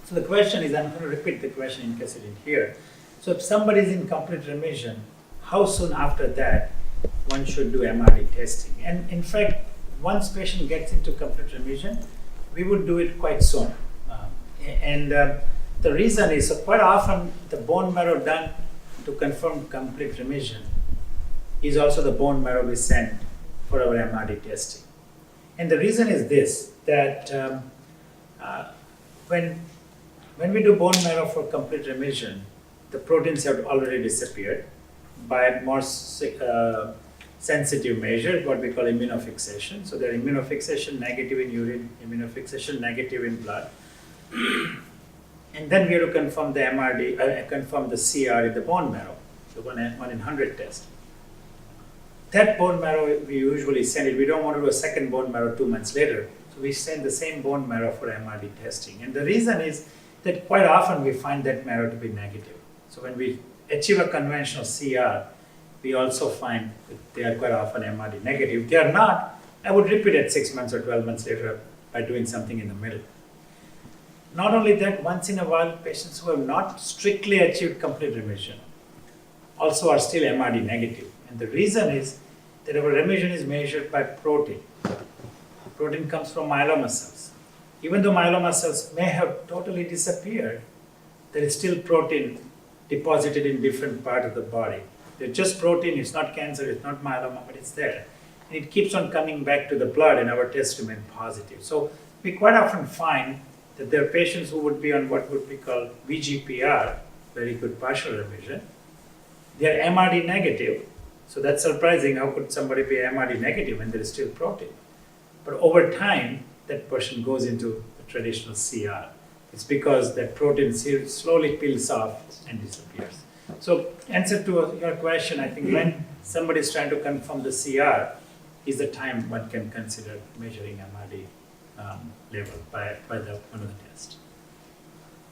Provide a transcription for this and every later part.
So the question is, I'm going to repeat the question in case you didn't hear. So if somebody is in complete remission, how soon after that one should do MRD testing? And in fact, once patient gets into complete remission, we would do it quite soon. The reason is, so quite often the bone marrow done to confirm complete remission is also the bone marrow we send for our MRD testing. And the reason is this, that when we do bone marrow for complete remission, the proteins have already disappeared by more sensitive measure, what we call immunofixation. So they're immunofixation negative in urine, immunofixation negative in blood. And then we have to confirm the MRD, confirm the CR in the bone marrow, the 1 in 100 test. That bone marrow we usually send it. We don't want to do a second bone marrow 2 months later. So we send the same bone marrow for MRD testing. And the reason is that quite often we find that marrow to be negative. So when we achieve a conventional CR, we also find that they are quite often MRD negative. If they are not, I would repeat it 6 months or 12 months later by doing something in the middle. Not only that, once in a while, patients who have not strictly achieved complete remission also are still MRD negative. And the reason is that our remission is measured by protein. Protein comes from myeloma cells. Even though myeloma cells may have totally disappeared, there is still protein deposited in different parts of the body. They're just protein, it's not cancer, it's not myeloma, but it's there. And it keeps on coming back to the blood and our tests remain positive. So we quite often find that there are patients who would be on what would be called VGPR, very good partial remission. They are MRD negative. So that's surprising. How could somebody be MRD negative when there is still protein? But over time, that person goes into the traditional CR. It's because that protein slowly peels off and disappears. So answer to your question, I think when somebody is trying to confirm the CR is the time one can consider measuring MRD level by one of the tests.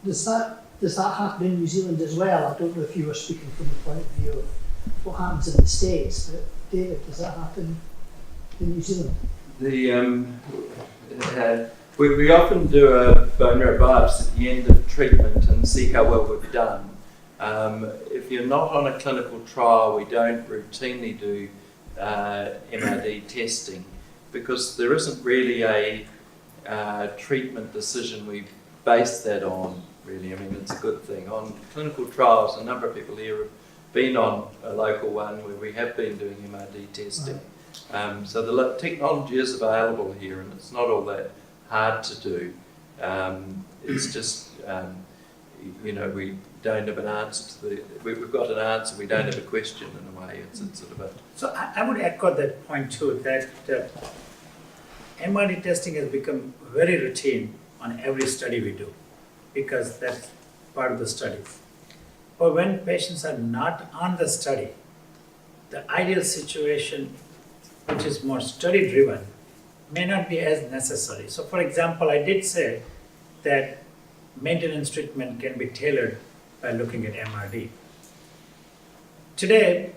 Does that happen in New Zealand as well? I don't know if you were speaking from the point of view of what happens in the States, but David, does that happen in New Zealand? We often do a bone marrow biopsy at the end of treatment and see how well we've done. If you're not on a clinical trial, we don't routinely do MRD testing because there isn't really a treatment decision we base that on, really. I mean, it's a good thing. On clinical trials, a number of people here have been on a local one where we have been doing MRD testing. So the technology is available here and it's not all that hard to do. It's just, we don't have an answer to we've got an answer, we don't have a question in a way. It's sort of a... So I would echo that point too, that MRD testing has become very routine on every study we do because that's part of the studies. But when patients are not on the study, the ideal situation, which is more study driven, may not be as necessary. So for example, I did say that maintenance treatment can be tailored by looking at MRD. Today,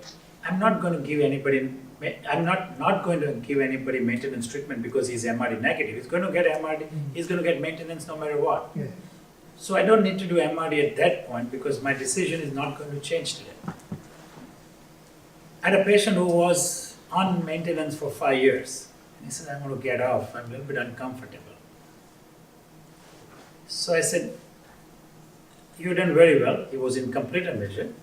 I'm not going to give anybody maintenance treatment because he's MRD negative. He's going to get MRD, he's going to get maintenance no matter what. Yeah. So I don't need to do MRD at that point because my decision is not going to change today. I had a patient who was on maintenance for 5 years. And he said, I'm going to get off. I'm a little bit uncomfortable. So I said, you've done very well. He was in complete remission.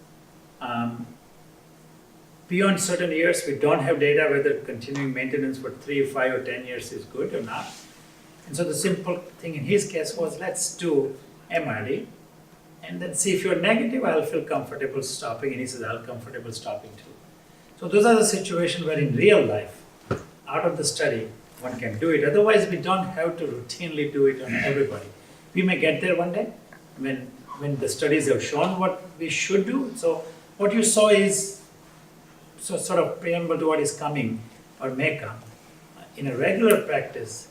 Beyond certain years, we don't have data whether continuing maintenance for 3, 5, or 10 years is good or not. And so the simple thing in his case was, let's do MRD and then see if you're negative, I'll feel comfortable stopping. And he says, I'll comfortable stopping too. So those are the situations where in real life, out of the study, one can do it. Otherwise, we don't have to routinely do it on everybody. We may get there one day when the studies have shown what we should do. So what you saw is sort of preamble to what is coming or may come. In a regular practice,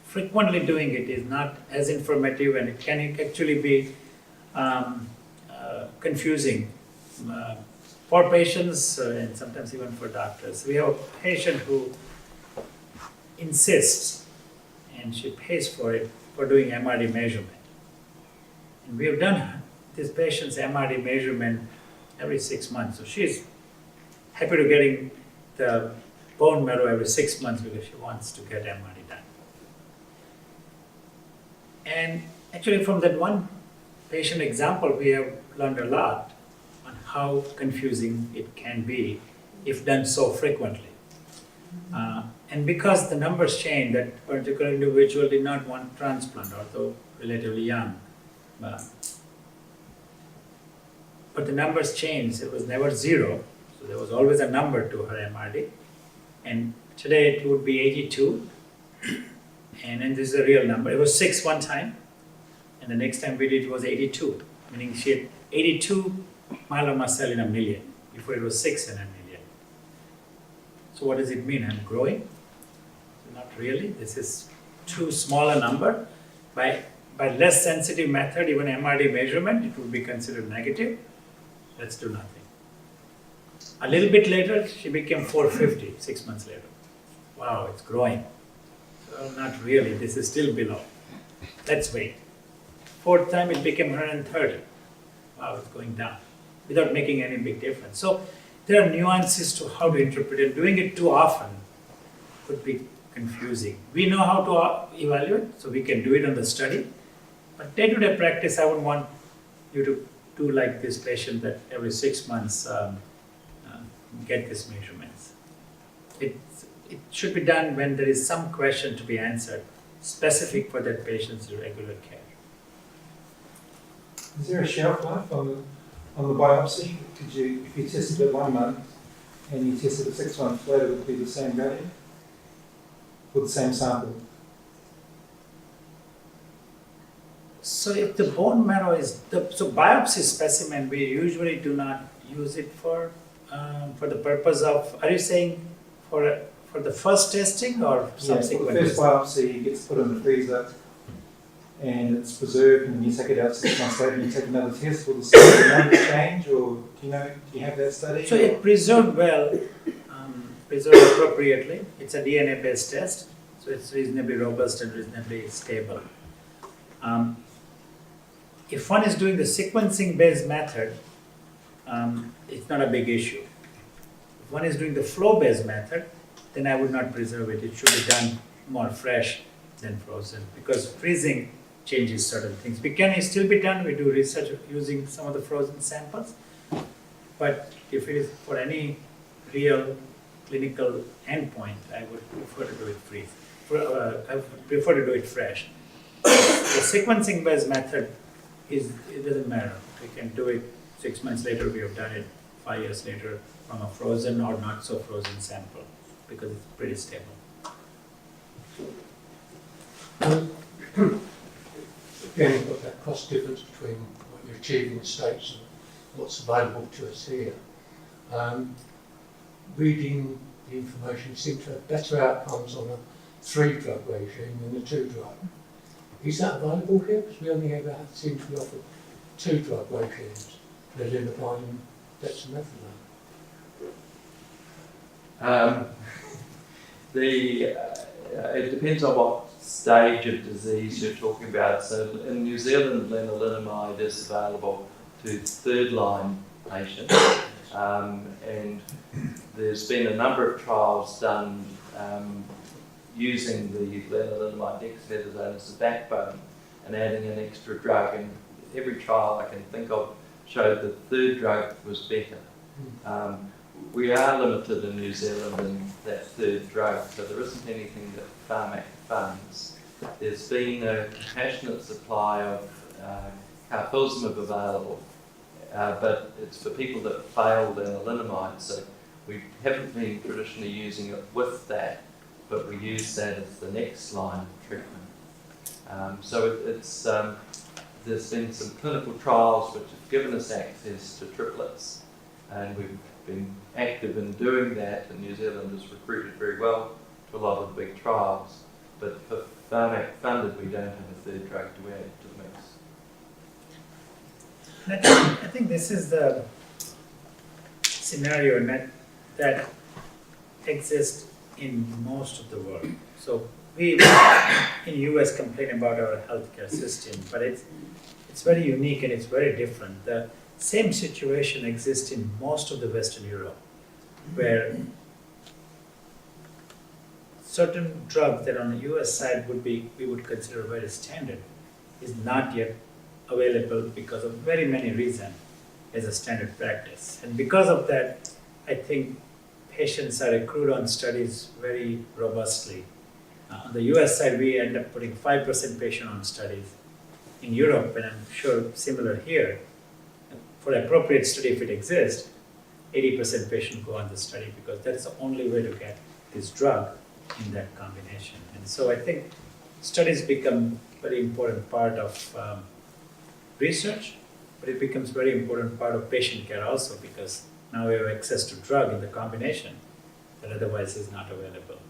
frequently doing it is not as informative and it can actually be confusing for patients and sometimes even for doctors. We have a patient who insists, and she pays for it, for doing MRD measurement. And we have done this patient's MRD measurement every 6 months. So she's happy to getting the bone marrow every 6 months because she wants to get MRD done. And actually from that one patient example, we have learned a lot on how confusing it can be if done so frequently. And because the numbers change, that particular individual did not want transplant, although relatively young. But the numbers changed. It was never 0, so there was always a number to her MRD. And today it would be 82, and then this is a real number. It was 6 one time, and the next time we did it was 82, meaning she had 82 myeloma cell in a million. Before it was 6 in a million. So what does it mean? I'm growing? Not really. This is too small a number. By less sensitive method, even MRD measurement, it would be considered negative. Let's do nothing. A little bit later, she became 450, 6 months later. Wow, it's growing. So not really, this is still below. Let's wait. 4th time, it became 130. Wow, it's going down without making any big difference. So there are nuances to how to interpret it. Doing it too often could be confusing. We know how to evaluate, so we can do it on the study. But day-to-day practice, I would want you to do like this patient that every 6 months get these measurements. It should be done when there is some question to be answered, specific for that patient's regular care. Is there a shelf life on the biopsy? Could you, if you tested it 1 month and you tested it 6 months later, would it be the same value for the same sample? So if the bone marrow is, so biopsy specimen, we usually do not use it for the purpose of, are you saying for the first testing or subsequent? Yeah, the first biopsy gets put in the freezer and it's preserved, and you take it out 6 months later and you take another test. Will the numbers change, or do you have that study? So it preserved well, preserved appropriately. It's a DNA-based test, so it's reasonably robust and reasonably stable. If one is doing the sequencing-based method, it's not a big issue. If one is doing the flow-based method, then I would not preserve it. It should be done more fresh than frozen, because freezing changes certain things. It can still be done. We do research using some of the frozen samples, but if it is for any real clinical endpoint, I would prefer to do it I would prefer to do it fresh. The sequencing-based method it doesn't matter. We can do it 6 months later. We have done it 5 years later from a frozen or not so frozen sample, because it's pretty stable. Again, you've got that cost difference between what you achieve in the States and what's available to us here. Reading the information, seems to have better outcomes on a 3-drug regime than a 2-drug. Is that available here? Because we only ever seem to be offered 2-drug regimes, lenalidomide and dexamethasone. It depends on what stage of disease you're talking about. So in New Zealand, lenalidomide is available to 3rd-line patients, and there's been a number of trials done using the lenalidomide dexamethasone as the backbone and adding an extra drug. And every trial I can think of showed that the 3rd drug was better. We are limited in New Zealand in that 3rd drug, so there isn't anything that Pharmac funds. There's been a compassionate supply of carfilzomib available, but it's for people that failed lenalidomide, so we haven't been traditionally using it with that, but we use that as the next line of treatment. So there's been some clinical trials which have given us access to triplets, and we've been active in doing that, and New Zealand has recruited very well to a lot of the big trials. But for Pharmac funded, we don't have a 3rd drug to add to the mix. I think this is the scenario that exists in most of the world. So we in US complain about our healthcare system, but it's it's very unique and it's very different. The same situation exists in most of the Western Europe, where certain drugs that on the US side we would consider very standard is not yet available because of very many reasons as a standard practice. And because of that, I think patients are accrued on studies very robustly. On the US side, we end up putting 5% patient on studies. In Europe, and I'm sure similar here, for appropriate study if it exists, 80% patient go on the study because that's the only way to get this drug in that combination. And so I think studies become very important part of research, but it becomes very important part of patient care also because now we have access to drug in the combination that otherwise is not available.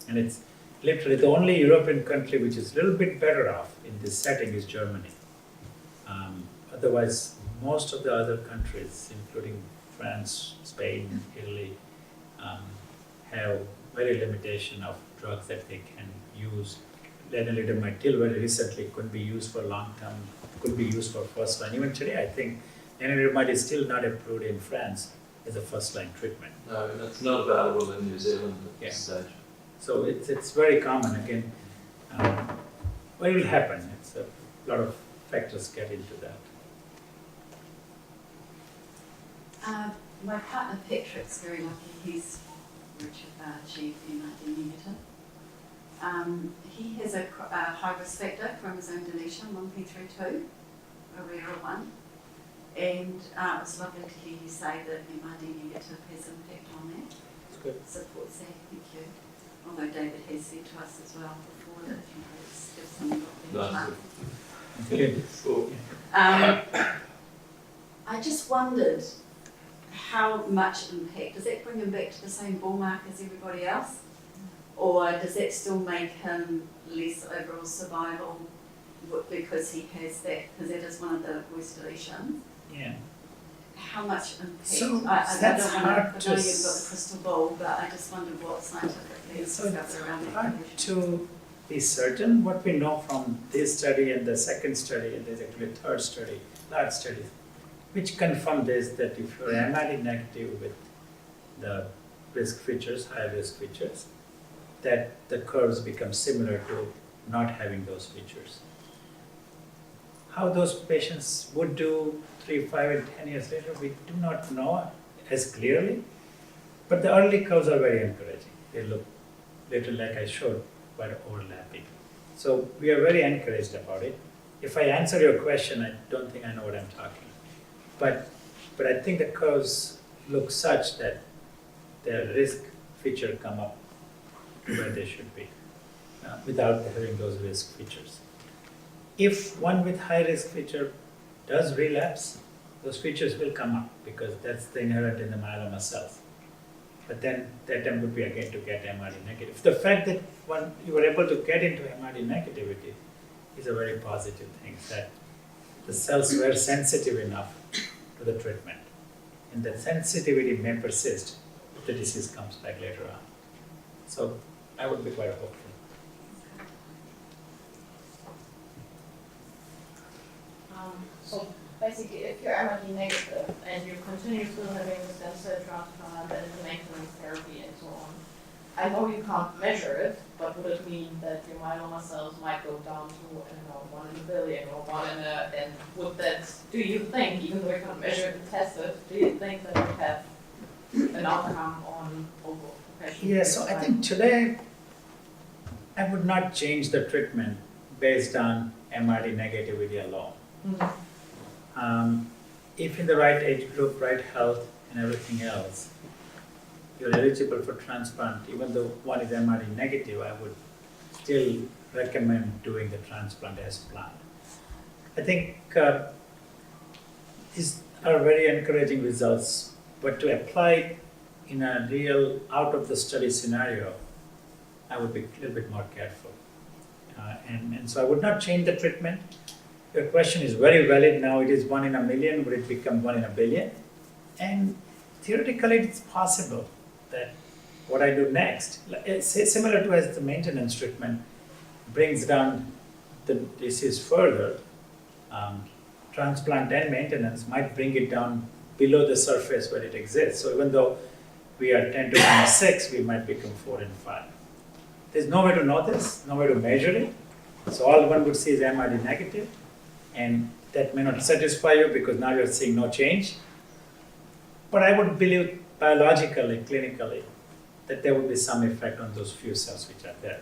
And it's literally the only European country which is a little bit better off in this setting is Germany. Otherwise, most of the other countries, including France, Spain, Italy, have very limitation of drugs that they can use. Lenalidomide till very recently couldn't be used for long term, could be used for first line. Even today, I think lenalidomide is still not approved in France as a first line treatment. No, it's not available in New Zealand at this stage. So it's very common again. What will happen? It's a lot of factors get into that. My partner Patrick's very lucky. He's achieved MRD negative. He has a high risk factor, chromosome deletion 1p32, a rarer one. And it was lovely to hear you say that MRD negative has impact on that. It's good. Supports that, thank you. Although David has said to us as well before that if something got Nice. I just wondered how much impact, does that bring him back to the same ball mark as everybody else? Or does that still make him less overall survival because he has that, because that is one of the worst deletions? Yeah. How much impact? So I that's don't hard want to to, I know you've got the crystal ball, but I just wondered what scientifically is So discovered around that hard condition. to be certain. What we know from this study and the second study, and there's actually a third study, large study, which confirm this, that if you're MRD negative with the risk features, high risk features, that the curves become similar to not having those features. How those patients would do 3, 5, and 10 years later, we do not know as clearly, but the early curves are very encouraging. They look little like I showed, quite overlapping. So we are very encouraged about it. If I answer your question, I don't think I know what I'm talking. But I think the curves look such that the risk feature come up to where they should be without having those risk features. If one with high risk feature does relapse, those features will come up because that's the inherent in the myeloma cells. But then the attempt would be again to get MRD negative. The fact that you were able to get into MRD negativity is a very positive thing, that the cells were sensitive enough to the treatment. And that sensitivity may persist if the disease comes back later on. So I would be quite hopeful. So basically, if you're MRD negative and you continue still having the stem cell transplant and the maintenance therapy and so on, I know you can't measure it, but would it mean that your myeloma cells might go down to, I don't know, 1 in a billion or 1 in a, and would that, do you think, even though you can't measure it and test it, do you think that would have an outcome on overall progression? Yeah, so I think today I would not change the treatment based on MRD negativity alone. If in the right age group, right health and everything else, you're eligible for transplant, even though one is MRD negative, I would still recommend doing the transplant as planned. I think these are very encouraging results, but to apply in a real out of the study scenario, I would be a little bit more careful. And so I would not change the treatment. Your question is very valid now. It is 1 in a million. Would it become 1 in a billion? And theoretically, it's possible that what I do next, similar to as the maintenance treatment, brings down the disease further. transplant and maintenance might bring it down below the surface where it exists. So even though we are 10 to minus 6, we might become 4 and 5. There's no way to know this, no way to measure it. So all one would see is MRD negative, and that may not satisfy you because now you're seeing no change. But I would believe biologically, clinically, that there would be some effect on those few cells which are there.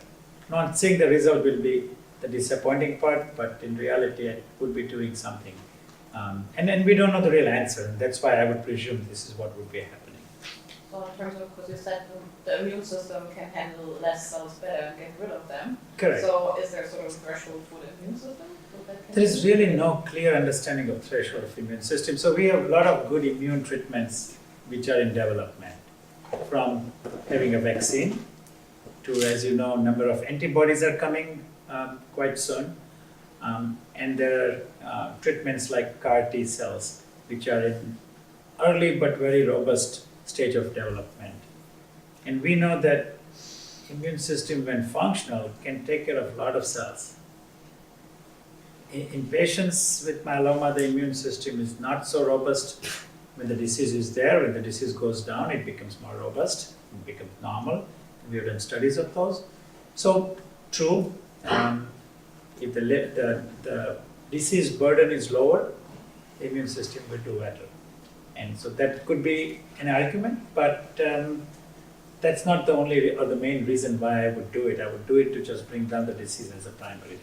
Not saying the result will be the disappointing part, but in reality, it would be doing something. And then we don't know the real answer, and that's why I would presume this is what would be happening. So in terms of, because you said the immune system can handle less cells better and get rid of them. Correct. So is there sort of a threshold for the immune system? There is really no clear understanding of threshold of immune system. So we have a lot of good immune treatments which are in development, from having a vaccine to, as you know, number of antibodies are coming quite soon. And there are treatments like CAR T cells, which are in early but very robust stage of development. And we know that immune system, when functional, can take care of a lot of cells. In patients with myeloma, the immune system is not so robust. When the disease is there, when the disease goes down, it becomes more robust, it becomes normal. We have done studies of those. So, true, if the disease burden is lower, the immune system will do better. And so that could be an argument, but that's not the only or the main reason why I would do it. I would do it to just bring down the disease as a primary thing.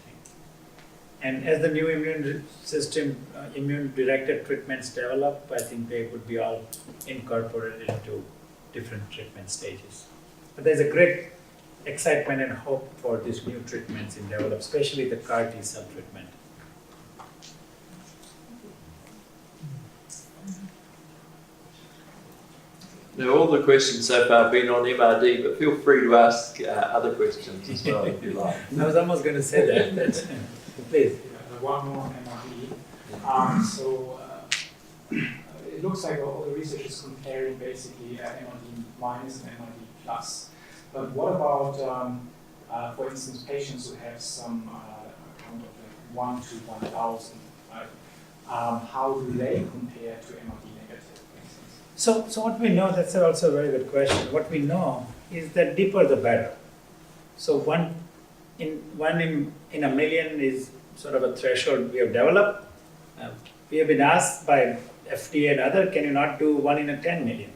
And as the new immune system, immune-directed treatments develop, I think they would be all incorporated into different treatment stages. But there's a great excitement and hope for these new treatments in develop, especially the CAR T cell treatment. Now, all the questions so far have been on MRD, but feel free to ask other questions as well if you like. I was almost going to say that. Please. One more on MRD. It looks like all the research is comparing basically MRD minus and MRD plus. But what about, for instance, patients who have some count of like 1 to 1,000, right? How do they compare to MRD negative, for instance? So what we know, that's also a very good question. What we know is that deeper the better. So one in a million is sort of a threshold we have developed. We have been asked by FDA and other, can you not do 1 in a 10 million?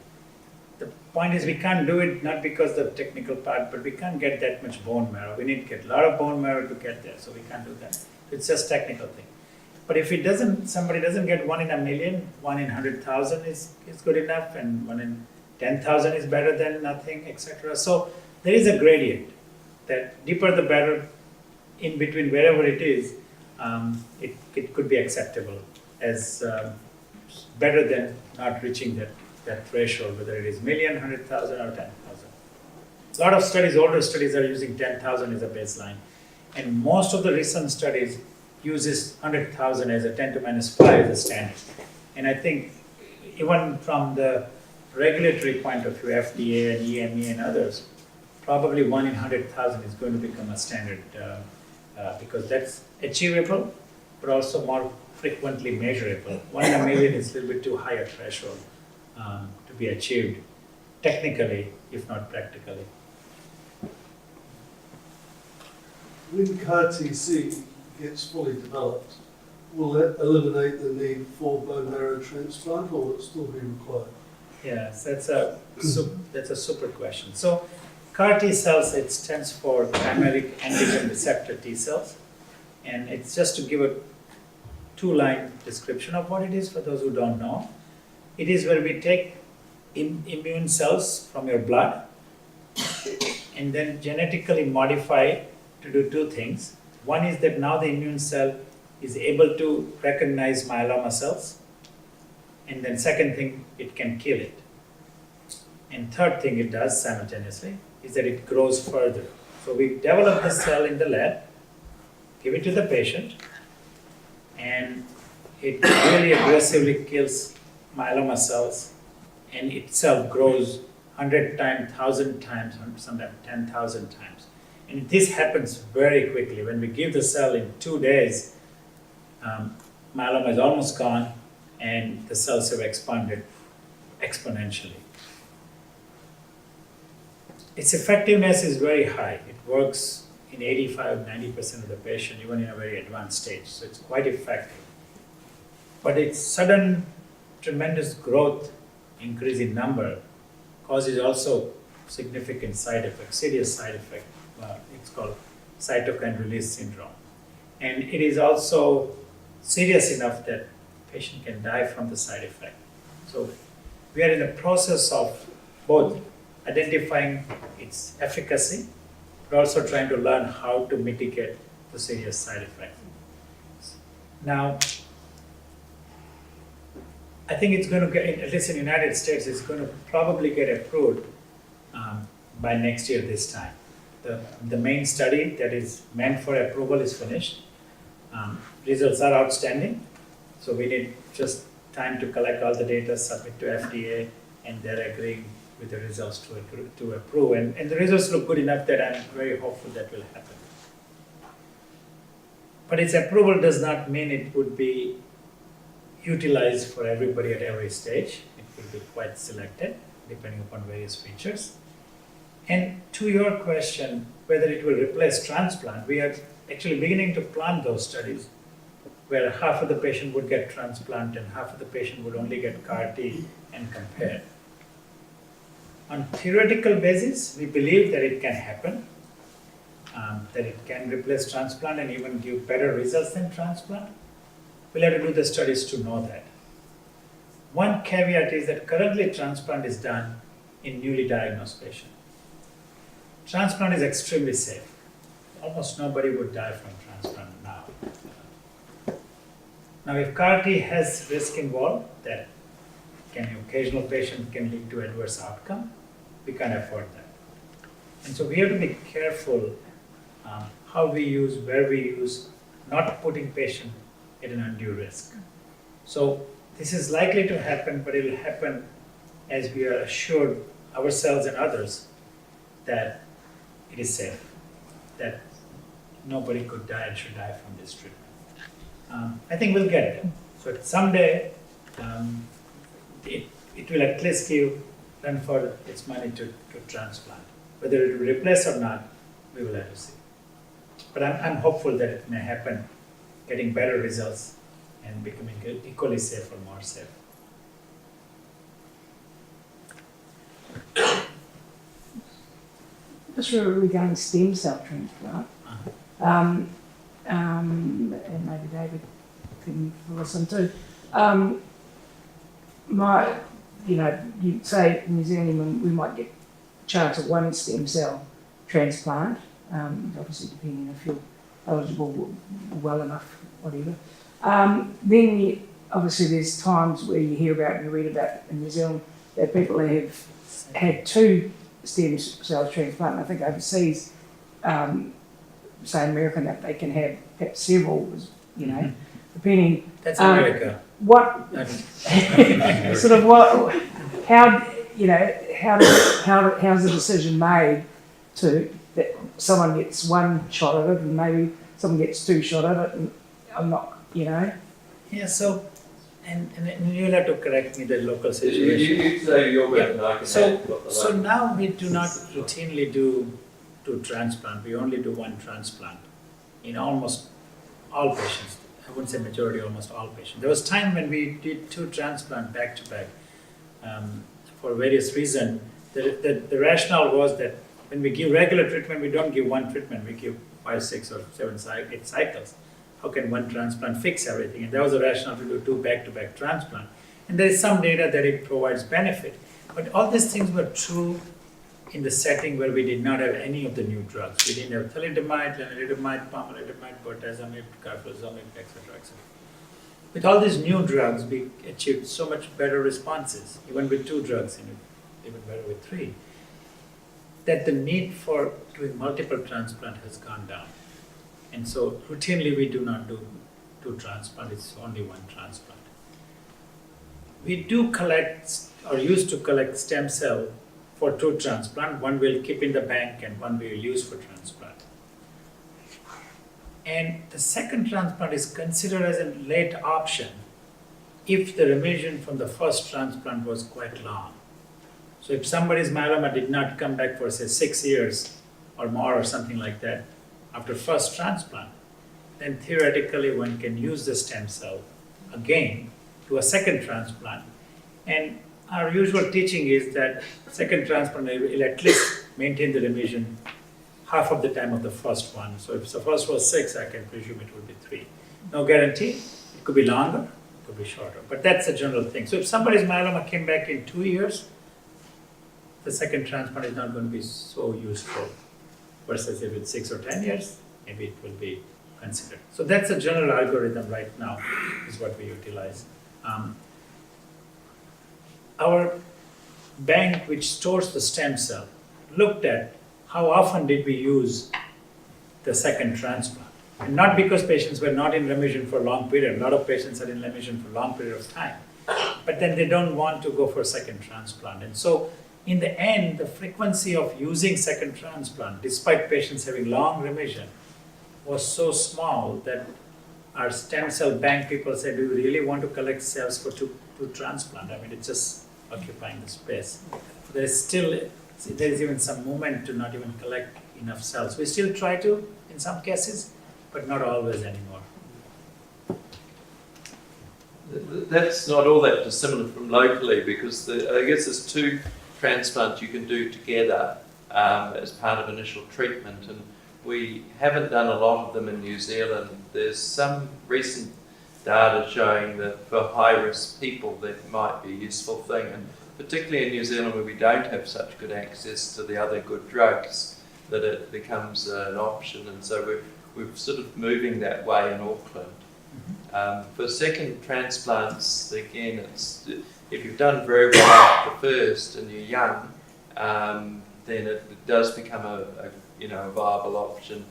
The point is we can't do it not because of the technical part, but we can't get that much bone marrow. We need to get a lot of bone marrow to get there, so we can't do that. It's just technical thing. But if somebody doesn't get 1 in a million, 1 in 100,000 is good enough, and 1 in 10,000 is better than nothing, etc. So there is a gradient that deeper the better. In between wherever it is, it could be acceptable as better than not reaching that threshold, whether it is million, 100,000 or 10,000. A lot of studies, older studies, are using 10,000 as a baseline, and most of the recent studies uses 100,000 as a 10 to minus 5 as a standard. And I think even from the regulatory point of view, FDA and EMA and others, probably 1 in 100,000 is going to become a standard because that's achievable, but also more frequently measurable. 1 in a million is a little bit too high a threshold to be achieved technically, if not practically. When CAR-TC gets fully developed, will that eliminate the need for bone marrow transplant, or will it still be required? Yes, that's a super question. So CAR T cells, it stands for chimeric antigen receptor T cells, and it's just to give a 2-line description of what it is for those who don't know. It is where we take immune cells from your blood and then genetically modify it to do 2 things. One is that now the immune cell is able to recognize myeloma cells, and then second thing, it can kill it. And third thing it does simultaneously is that it grows further. So we develop the cell in the lab, give it to the patient, and it really aggressively kills myeloma cells, and itself grows 100 times, 1,000 times, sometimes 10,000 times. And this happens very quickly. When we give the cell in 2 days, myeloma is almost gone and the cells have expanded exponentially. Its effectiveness is very high. It works in 85-90% of the patient, even in a very advanced stage. So it's quite effective. But its sudden, tremendous growth, increase in number, causes also significant side effects, serious side effect. It's called cytokine release syndrome. And it is also serious enough that patient can die from the side effect. So we are in the process of both identifying its efficacy, but also trying to learn how to mitigate the serious side effect. Now, I think it's going to get, at least in the United States, it's going to probably get approved by next year this time. The main study that is meant for approval is finished. Results are outstanding, so we need just time to collect all the data, submit to FDA, and they're agreeing with the results to approve. And the results look good enough that I'm very hopeful that will happen. But its approval does not mean it would be utilized for everybody at every stage. It will be quite selected depending upon various features. And to your question, whether it will replace transplant, we are actually beginning to plan those studies where half of the patient would get transplant and half of the patient would only get CAR-T and compare. On theoretical basis, we believe that it can happen, that it can replace transplant and even give better results than transplant. We'll have to do the studies to know that. One caveat is that currently transplant is done in newly diagnosed patients. Transplant is extremely safe. Almost nobody would die from transplant now. Now, if CAR-T has risk involved, that occasional patient can lead to adverse outcome, we can't afford that. And so we have to be careful how we use, where we use, not putting patient at an undue risk. So this is likely to happen, but it will happen as we are assured ourselves and others that it is safe, that nobody could die and should die from this treatment. I think we'll get it. So someday it will at least run for its money to transplant. Whether it will replace or not, we will have to see. But I'm hopeful that it may happen, getting better results and becoming equally safe or more safe. Just regarding stem cell transplant, and maybe David can listen too. You say in New Zealand we might get a chance of one stem cell transplant, obviously depending if you're eligible well enough, whatever. Then obviously there's times where you hear about and you read about in New Zealand that people have had two stem cell transplant. I think overseas, say American, that they can have perhaps several, depending. That's America. How how's the decision made that someone gets one shot at it and maybe someone gets two shot at it, and I'm not, Yeah, so, and you'll have to correct me the local situation. You say your bit and I can add what the So local- now we do not routinely do two transplant. We only do one transplant in almost all patients. I wouldn't say majority, almost all patients. There was time when we did two transplant back to back for various reasons. The rationale was that when we give regular treatment, we don't give one treatment. We give 5, 6, or 7, 8 cycles. How can one transplant fix everything? And that was the rationale to do two back-to-back transplant. And there is some data that it provides benefit. But all these things were true in the setting where we did not have any of the new drugs. We didn't have thalidomide, lenalidomide, pomalidomide, bortezomib, carfilzomib, etc., etc. With all these new drugs, we achieved so much better responses, even with two drugs, and even better with three, that the need for doing multiple transplant has gone down. And so routinely we do not do two transplant, it's only one transplant. We do collect, or used to collect, stem cell for two transplant. One we'll keep in the bank and one we'll use for transplant. And the second transplant is considered as a late option if the remission from the first transplant was quite long. So if somebody's myeloma did not come back for say 6 years or more or something like that after first transplant, then theoretically one can use the stem cell again to a second transplant. And our usual teaching is that second transplant will at least maintain the remission half of the time of the first one. So if the first was 6, I can presume it would be 3. No guarantee. It could be longer, it could be shorter. But that's the general thing. So if somebody's myeloma came back in 2 years, the second transplant is not going to be so useful. Versus if it's 6 or 10 years, maybe it will be considered. So that's a general algorithm right now, is what we utilize. Our bank, which stores the stem cell, looked at how often did we use the second transplant. And not because patients were not in remission for a long period. A lot of patients are in remission for a long period of time. But then they don't want to go for a second transplant. And so in the end, the frequency of using second transplant, despite patients having long remission, was so small that our stem cell bank people said, do you really want to collect cells for two transplant? I mean, it's just occupying the space. There is even some movement to not even collect enough cells. We still try to in some cases, but not always anymore. That's not all that dissimilar from locally, because I guess there's 2 transplants you can do together as part of initial treatment, and we haven't done a lot of them in New Zealand. There's some recent data showing that for high-risk people that might be a useful thing, and particularly in New Zealand where we don't have such good access to the other good drugs, that it becomes an option, and so we're sort of moving that way in Auckland. For second transplants, again, it's if you've done very well after the first and you're young, then it does become a viable option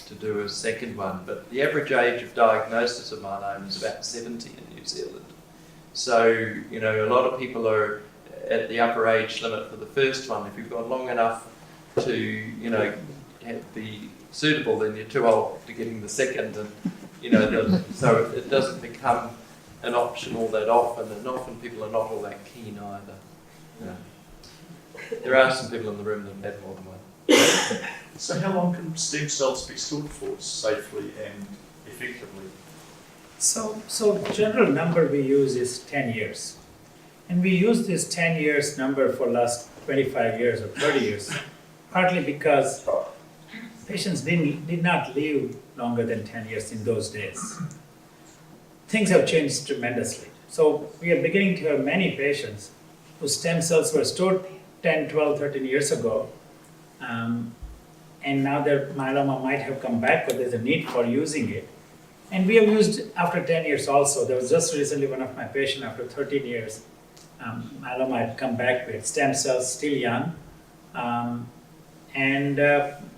to do a second one. But the average age of diagnosis of myeloma is about 70 in New Zealand. So, a lot of people are at the upper age limit for the first one. If you've got long enough to, be suitable, then you're too old to getting the second, and so it doesn't become an option all that often, and often people are not all that keen either. There are some people in the room that have more than one. So how long can stem cells be stored for safely and effectively? So general number we use is 10 years. And we use this 10 years number for last 25 years or 30 years, partly because patients did not live longer than 10 years in those days. Things have changed tremendously. So we are beginning to have many patients whose stem cells were stored 10, 12, 13 years ago, and now their myeloma might have come back, but there's a need for using it. And we have used after 10 years also. There was just recently one of my patients after 13 years, myeloma had come back with stem cells, still young, and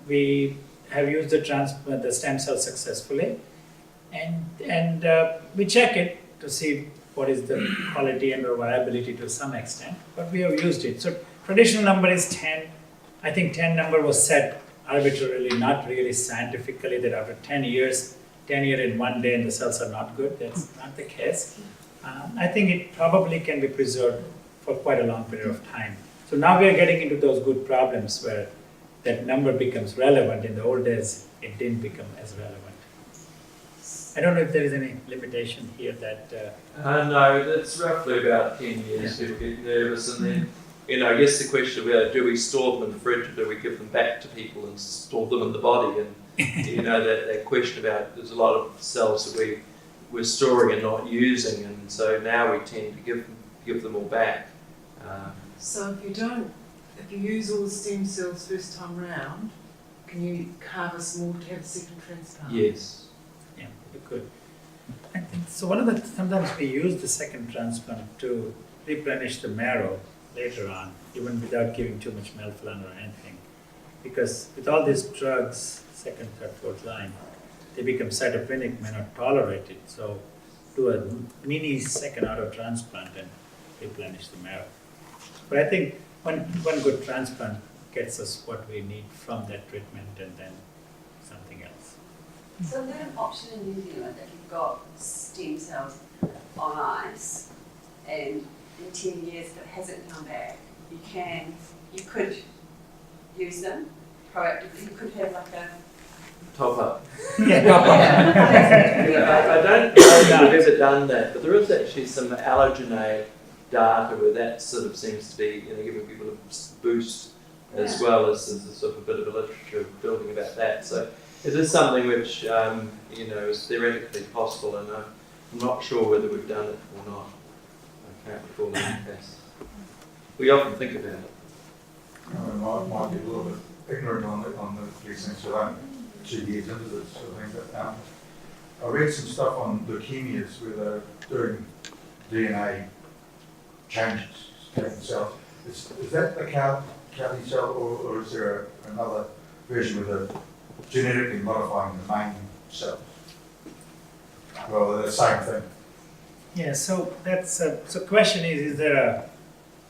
we have used the stem cells successfully, and we check it to see what is the quality and or viability to some extent, but we have used it. So traditional number is 10. I think 10 number was set arbitrarily, not really scientifically, that after 10 years, 10 years in one day and the cells are not good. That's not the case. I think it probably can be preserved for quite a long period of time. So now we are getting into those good problems where that number becomes relevant. In the old days, it didn't become as relevant. I don't know if there is any limitation here that... No, that's roughly about 10 years. People get nervous, and then, I guess the question about do we store them in the fridge or do we give them back to people and store them in the body? And, that question about there's a lot of cells that we're storing and not using, and so now we tend to give them all back. So if you use all the stem cells first time round, can you harvest more to have a second transplant? Yes. Yeah, you could. I think so. Sometimes we use the second transplant to replenish the marrow later on, even without giving too much melphalan or anything, because with all these drugs, second, third, fourth line, they become cytopenic, may not tolerate it. So do a mini second auto transplant and replenish the marrow. But I think one good transplant gets us what we need from that treatment and then something else. So is there an option in New Zealand if you've got stem cells on ice and in 10 years if it hasn't come back, you could use them proactively, you could have like a Top up. Yeah. I don't know if we've ever done that, but there is actually some allogeneic data where that sort of seems to be, giving people a boost as well as there's a sort of a bit of a literature building about that. So it is something which, is theoretically possible, and I'm not sure whether we've done it or not. I can't recall any case. We often think about it. I might be a little bit ignorant on these things, so I don't 2 years into this sort of thing, but I read some stuff on leukemias where they're doing DNA changes, taking cells. Is that the CAR T cell, or is there another version where they're genetically modifying the main cells? Well, they're the same thing. Yeah, so that's so question is there a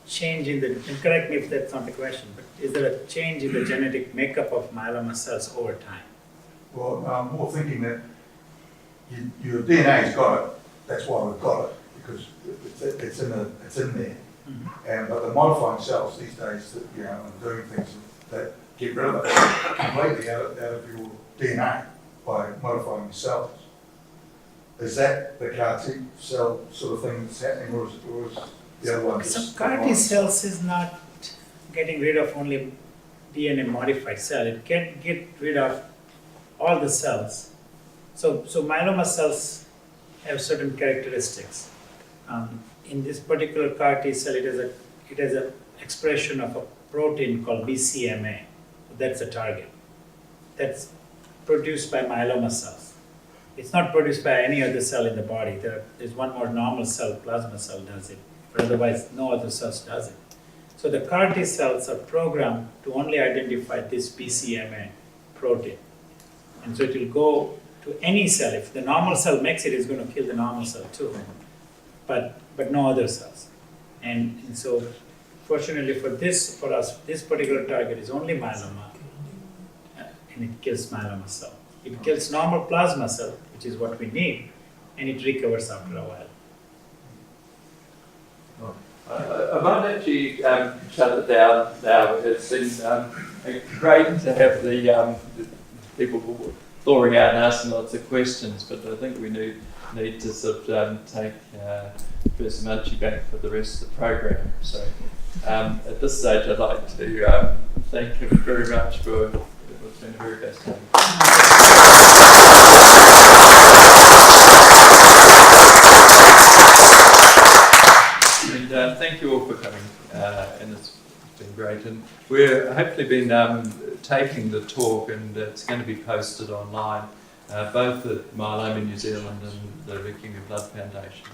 change in the, and correct me if that's not the question, but is there a change in the genetic makeup of myeloma cells over time? Well, I'm more thinking that your DNA's got it, that's why we've got it, because it's in there. Mm-hmm. But the modifying cells these days, are doing things that get rid of it completely out of your DNA by modifying your cells. Is that the CAR T cell sort of thing that's happening, or is the other one just... So CAR T cells is not getting rid of only DNA modified cell, it can get rid of all the cells. So myeloma cells have certain characteristics. In this particular CAR T cell, it has a expression of a protein called BCMA. That's a target. That's produced by myeloma cells. It's not produced by any other cell in the body. There's one more normal cell, plasma cell does it, but otherwise no other cells does it. So the CAR T cells are programmed to only identify this BCMA protein. And so it will go to any cell. If the normal cell makes it, it's going to kill the normal cell too, but no other cells. And so fortunately for us, this particular target is only myeloma, and it kills myeloma cell. It kills normal plasma cell, which is what we need, and it recovers after a while. I might actually shut it down now. It's been great to have the people thawing out and asking lots of questions, but I think we need to sort of take Professor Munshi back for the rest of the program. So at this stage, I'd like to thank him very much for what's been very fascinating. And thank you all for coming, and it's been great. And we're hopefully been taping the talk, and it's going to be posted online, both at Myeloma New Zealand and the Leukemia Blood Foundation.